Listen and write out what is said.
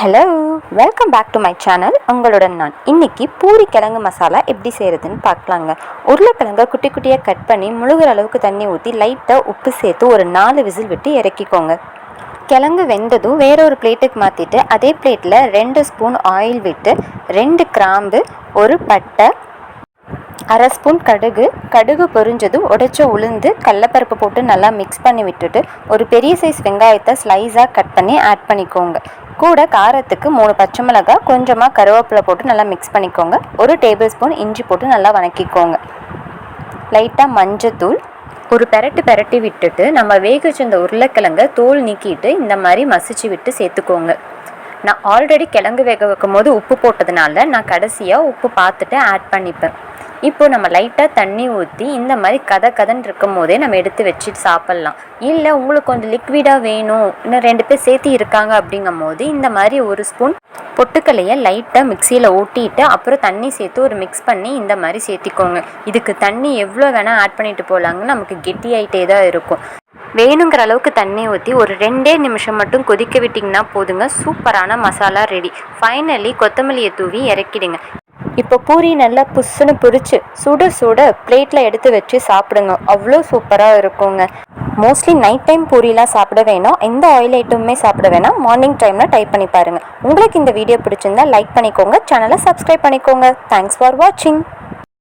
Hello, welcome back to my channel. உங்களுடன் நான் இன்னைக்கு பூரி கிழங்கு மசாலா எப்படி செய்கிறதுன்னு பார்க்கலாங்க. உருளைக்கிழங்கை குட்டி குட்டியாக கட் பண்ணி முழுகிற அளவுக்கு தண்ணி ஊற்றி லைட்டாக உப்பு சேர்த்து ஒரு 4 விசில் விட்டு இறக்கிக்கோங்க. கிழங்கு வெந்ததும் வேற ஒரு பிளேட்டுக்கு மாற்றிட்டு அதே பிளேட்டில் 2 ஸ்பூன் ஆயில் விட்டு 2 கிராம்பு, ஒரு பட்டை, அரை ஸ்பூன் கடுகு பொரிஞ்சதும் உடைச்ச உளுந்து, கடலப்பருப்பு போட்டு நல்லா மிக்ஸ் பண்ணி விட்டுட்டு ஒரு பெரிய சைஸ் வெங்காயத்தை ஸ்லைஸாக கட் பண்ணி ஆட் பண்ணிக்கோங்க. கூட காரத்துக்கு 3 பச்சை மிளகாய், கொஞ்சமாக கருவேப்பிலை போட்டு நல்லா மிக்ஸ் பண்ணிக்கோங்க. ஒரு டேபிள் ஸ்பூன் இஞ்சி போட்டு நல்லா வதக்கிக்கோங்க. லைட்டாக மஞ்சத்தூள், ஒரு பெரட்டி விட்டுட்டு நம்ம வேக வச்ச இந்த உருளைக்கிழங்கை தோல் நீக்கிட்டு இந்த மாதிரி மசிச்சு விட்டு சேர்த்துக்கோங்க. நான் ஆல்ரெடி கிழங்கு வேக வைக்கும் போது உப்பு போட்டதுனால நான் கடைசியாக உப்பு பார்த்துட்டு ஆட் பண்ணிப்பேன். இப்போது நம்ம லைட்டாக தண்ணி ஊற்றி இந்த மாதிரி கதன்னு இருக்கும் போதே நம்ம எடுத்து வச்சுட்டு சாப்பிட்லாம். இல்லை உங்களுக்கு கொஞ்சம் லிக்விடாக வேணும், இன்னும் 2 பேர் சேர்த்து இருக்காங்க அப்படிங்கும் போது இந்த மாதிரி ஒரு ஸ்பூன் பொட்டுக்கல்லையை லைட்டாக மிக்சியில் ஊட்டிட்டு அப்புறம் தண்ணி சேர்த்து ஒரு மிக்ஸ் பண்ணி இந்த மாதிரி சேர்த்திக்கோங்க. இதுக்கு தண்ணி எவ்வளோ வேணால் ஆட் பண்ணிட்டு போகலாங்க, நமக்கு கெட்டியாயிட்டே தான் இருக்கும். வேணுங்கிற அளவுக்கு தண்ணி ஊற்றி ஒரு 2 நிமிஷம் மட்டும் கொதிக்க விட்டிங்கன்னா போதுங்க. சூப்பரான மசாலா ரெடி. ஃபைனலி கொத்தமல்லியை தூவி இறக்கிடுங்க. இப்போ பூரி நல்லா புஷ்ஷுன்னு பொரிச்சு சுட பிளேட்டில் எடுத்து வச்சு சாப்பிடுங்க. அவ்வளோ சூப்பராக இருக்குங்க. மோஸ்ட்லி நைட் டைம் பூரிலாம் சாப்பிட வேணாம், எந்த ஆயில் ஐட்டமுமே சாப்பிட வேணாம். மார்னிங் டைமில் ட்ரை பண்ணி பாருங்கள். உங்களுக்கு இந்த வீடியோ பிடிச்சிருந்தா லைக் பண்ணிக்கோங்க, சேனலை சப்ஸ்கிரைப் பண்ணிக்கோங்க. தேங்க்ஸ் ஃபார் வாட்சிங்.